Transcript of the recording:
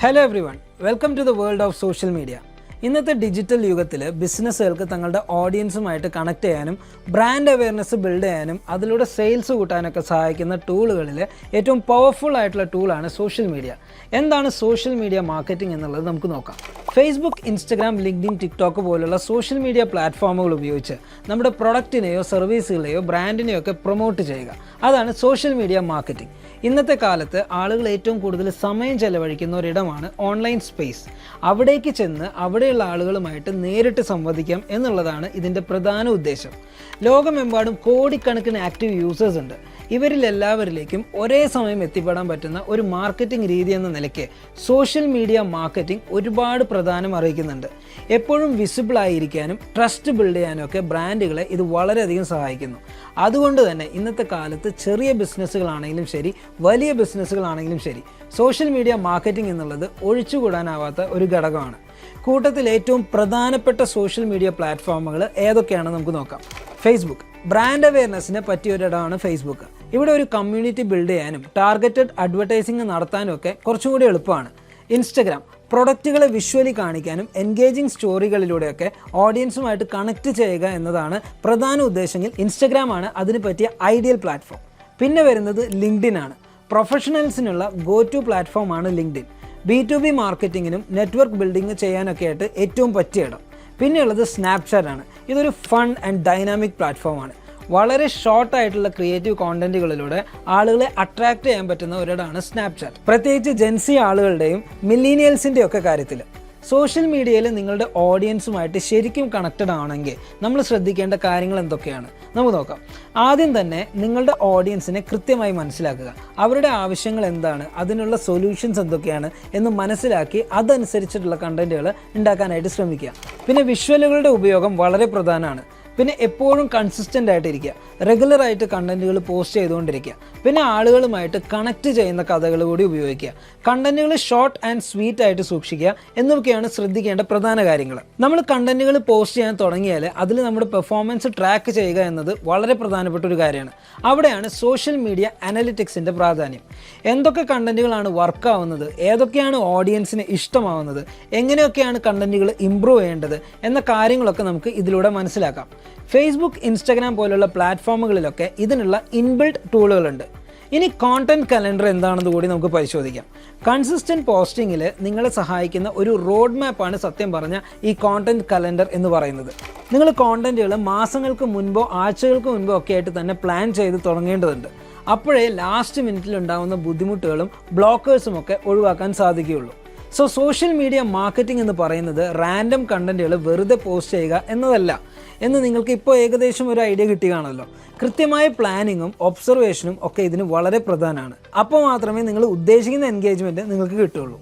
Hello everyone, welcome to the world of social media. ഇന്നത്തെ digital യുഗത്തിൽ ബിസിനസ്സുകൾക്ക് തങ്ങളുടെ ഓഡിയൻസുമായിട്ട് connect ചെയ്യാനും ബ്രാൻഡ് അവയർനെസ് ബിൽഡ് ചെയ്യാനും അതിലൂടെ സെയിൽസ് കൂട്ടാനൊക്കെ സഹായിക്കുന്ന ടൂളുകളിൽ ഏറ്റവും പവർഫുൾ ആയിട്ടുള്ള ടൂളാണ് സോഷ്യൽ മീഡിയ. എന്താണ് സോഷ്യൽ മീഡിയ മാർക്കറ്റിംഗ് എന്നുള്ളത് നമുക്ക് നോക്കാം. ഫേസ്ബുക്ക്, ഇൻസ്റ്റഗ്രാം, ലിങ്ക്ഡിൻ, ടിക്ടോക്ക് പോലുള്ള സോഷ്യൽ മീഡിയ പ്ലാറ്റ്ഫോമുകൾ ഉപയോഗിച്ച് നമ്മുടെ പ്രൊഡക്റ്റിനെയോ സർവീസുകളെയോ ബ്രാൻഡിനെയോ ഒക്കെ പ്രൊമോട്ട് ചെയ്യുക, അതാണ് സോഷ്യൽ മീഡിയ മാർക്കറ്റിംഗ്. ഇന്നത്തെ കാലത്ത് ആളുകൾ ഏറ്റവും കൂടുതൽ സമയം ചെലവഴിക്കുന്ന ഒരിടമാണ് ഓൺലൈൻ സ്പേസ്. അവിടേക്ക് ചെന്ന് അവിടെയുള്ള ആളുകളുമായിട്ട് നേരിട്ട് സംവദിക്കാം എന്നുള്ളതാണ് ഇതിൻ്റെ പ്രധാന ഉദ്ദേശം. ലോകമെമ്പാടും കോടിക്കണക്കിന് ആക്റ്റീവ് യൂസേഴ്സ് ഉണ്ട്. ഇവരിലെല്ലാവരിലേക്കും ഒരേ സമയം എത്തിപ്പെടാൻ പറ്റുന്ന ഒരു മാർക്കറ്റിംഗ് രീതി എന്ന നിലയ്ക്ക് സോഷ്യൽ മീഡിയ മാർക്കറ്റിംഗ് ഒരുപാട് പ്രധാനം അറിയിക്കുന്നുണ്ട്. എപ്പോഴും വിസിബിൾ ആയിരിക്കാനും ട്രസ്റ്റ് ബിൽഡ് ചെയ്യാനും ഒക്കെ ബ്രാൻഡുകളെ ഇത് വളരെയധികം സഹായിക്കുന്നു. അതുകൊണ്ട് തന്നെ ഇന്നത്തെ കാലത്ത് ചെറിയ ബിസിനസ്സുകളാണെങ്കിലും ശരി, വലിയ ബിസിനസ്സുകളാണെങ്കിലും ശരി, സോഷ്യൽ മീഡിയ മാർക്കറ്റിംഗ് എന്നുള്ളത് ഒഴിച്ചുകൂടാനാവാത്ത ഒരു ഘടകമാണ്. കൂട്ടത്തിൽ ഏറ്റവും പ്രധാനപ്പെട്ട സോഷ്യൽ മീഡിയ പ്ലാറ്റ്ഫോമുകൾ ഏതൊക്കെയാണെന്ന് നമുക്ക് നോക്കാം. ഫേസ്ബുക്ക്, ബ്രാൻഡ് അവയർനെസ്സിനെ പറ്റിയൊരിടമാണ് ഫേസ്ബുക്ക്. ഇവിടെ ഒരു കമ്മ്യൂണിറ്റി ബിൽഡ് ചെയ്യാനും ടാർഗറ്റഡ് അഡ്വർടൈസിംഗ് നടത്താനും ഒക്കെ കുറച്ചും കൂടി എളുപ്പമാണ്. ഇൻസ്റ്റഗ്രാം, പ്രൊഡക്റ്റുകളെ വിഷ്വലി കാണിക്കാനും എൻഗേജിങ് സ്റ്റോറികളിലൂടെയൊക്കെ ഓഡിയൻസുമായിട്ട് കണക്ട് ചെയ്യുക എന്നതാണ് പ്രധാന ഉദ്ദേശമെങ്കിൽ ഇൻസ്റ്റഗ്രാം ആണ് അതിന് പറ്റിയ ഐഡിയൽ പ്ലാറ്റ്ഫോം. പിന്നെ വരുന്നത് ലിങ്ക്ഡിൻ ആണ്. പ്രൊഫഷണൽസിനുള്ള ഗോ ടു പ്ലാറ്റ്ഫോമാണ് ലിങ്ക്ഡിൻ. B2B മാർക്കറ്റിങ്ങിനും നെറ്റ്വർക്ക് ബിൽഡിംഗ് ചെയ്യാനൊക്കെ ആയിട്ട് ഏറ്റവും പറ്റിയ ഇടം. പിന്നെയുള്ളത് സ്നാപ്ചാറ്റ് ആണ്. ഇതൊരു ഫൺ ആൻഡ് ഡൈനാമിക് പ്ലാറ്റ്ഫോമാണ്. വളരെ ഷോർട്ടായിട്ടുള്ള ക്രിയേറ്റീവ് കോണ്ടന്റുകളിലൂടെ ആളുകളെ അട്രാക്ട് ചെയ്യാൻ പറ്റുന്ന ഒരിടമാണ് സ്നാപ്ചാറ്റ്. പ്രത്യേകിച്ച് ജെൻസി ആളുകളുടെയും മില്ലീനിയൽസിൻ്റെയും ഒക്കെ കാര്യത്തിൽ സോഷ്യൽ മീഡിയയിൽ നിങ്ങളുടെ ഓഡിയൻസുമായിട്ട് ശരിക്കും കണക്റ്റഡ് ആണെങ്കിൽ നമ്മൾ ശ്രദ്ധിക്കേണ്ട കാര്യങ്ങൾ എന്തൊക്കെയാണ് നമുക്ക് നോക്കാം. ആദ്യം തന്നെ നിങ്ങളുടെ ഓഡിയൻസിനെ കൃത്യമായി മനസ്സിലാക്കുക. അവരുടെ ആവശ്യങ്ങൾ എന്താണ്, അതിനുള്ള സൊല്യൂഷൻസ് എന്തൊക്കെയാണ് എന്ന് മനസ്സിലാക്കി അതനുസരിച്ചിട്ടുള്ള കണ്ടന്റുകൾ ഉണ്ടാക്കാനായിട്ട് ശ്രമിക്കുക. പിന്നെ വിഷ്വലുകളുടെ ഉപയോഗം വളരെ പ്രധാനമാണ്. പിന്നെ എപ്പോഴും കൺസിസ്റ്റൻ്റ് ആയിട്ടിരിക്കുക, റെഗുലറായിട്ട് കണ്ടന്റുകൾ പോസ്റ്റ് ചെയ്തുകൊണ്ടിരിക്കുക. പിന്നെ ആളുകളുമായിട്ട് കണക്ട് ചെയ്യുന്ന കഥകൾ കൂടി ഉപയോഗിക്കുക. കണ്ടന്റുകൾ ഷോർട്ട് ആൻഡ് സ്വീറ്റ് ആയിട്ട് സൂക്ഷിക്കുക എന്നൊക്കെയാണ് ശ്രദ്ധിക്കേണ്ട പ്രധാന കാര്യങ്ങൾ. നമ്മൾ കണ്ടന്റുകൾ പോസ്റ്റ് ചെയ്യാൻ തുടങ്ങിയാൽ അതിൽ നമ്മുടെ പെർഫോമൻസ് ട്രാക്ക് ചെയ്യുക എന്നത് വളരെ പ്രധാനപ്പെട്ട ഒരു കാര്യമാണ്. അവിടെയാണ് സോഷ്യൽ മീഡിയ അനലിറ്റിക്സിൻ്റെ പ്രാധാന്യം. എന്തൊക്കെ കണ്ടന്റുകളാണ് വർക്കാവുന്നത്, ഏതൊക്കെയാണ് ഓഡിയൻസിന് ഇഷ്ടമാവുന്നത്, എങ്ങനെയൊക്കെയാണ് കണ്ടന്റുകൾ ഇമ്പ്രൂവ് ചെയ്യേണ്ടത് എന്ന കാര്യങ്ങളൊക്കെ നമുക്ക് ഇതിലൂടെ മനസ്സിലാക്കാം. ഫേസ്ബുക്ക്, ഇൻസ്റ്റഗ്രാം പോലുള്ള പ്ലാറ്റ്ഫോമുകളിലൊക്കെ ഇതിനുള്ള ഇൻബിൽട്ട് ടൂളുകളുണ്ട്. ഇനി കോണ്ടന്റ് കലണ്ടർ എന്താണെന്ന് കൂടി നമുക്ക് പരിശോധിക്കാം. കൺസിസ്റ്റന്റ് പോസ്റ്റിങ്ങിൽ നിങ്ങളെ സഹായിക്കുന്ന ഒരു റോഡ് മാപ്പാണ് സത്യം പറഞ്ഞ ഈ കോണ്ടന്റ് കലണ്ടർ എന്ന് പറയുന്നത്. നിങ്ങൾ കോണ്ടന്റുകൾ മാസങ്ങൾക്ക് മുൻപോ ആഴ്ചകൾക്ക് മുൻപോ ഒക്കെ ആയിട്ട് തന്നെ പ്ലാൻ ചെയ്ത് തുടങ്ങേണ്ടതുണ്ട്. അപ്പോഴേ ലാസ്റ്റ് മിനിറ്റിൽ ഉണ്ടാകുന്ന ബുദ്ധിമുട്ടുകളും ബ്ലോക്കേഴ്സും ഒക്കെ ഒഴിവാക്കാൻ സാധിക്കുകയുള്ളൂ. സോഷ്യൽ മീഡിയ മാർക്കറ്റിംഗ് എന്ന് പറയുന്നത് റാൻഡം കണ്ടന്റുകൾ വെറുതെ പോസ്റ്റ് ചെയ്യുക എന്നതല്ല എന്ന് നിങ്ങൾക്ക് ഇപ്പോൾ ഏകദേശം ഒരു ഐഡിയ കിട്ടുകയാണല്ലോ. കൃത്യമായ പ്ലാനിങ്ങും ഒബ്സർവേഷനും ഒക്കെ ഇതിന് വളരെ പ്രധാനമാണ്. അപ്പോൾ മാത്രമേ നിങ്ങൾ ഉദ്ദേശിക്കുന്ന എൻഗേജ്മെൻറ്റ് നിങ്ങൾക്ക് കിട്ടുകയുള്ളൂ.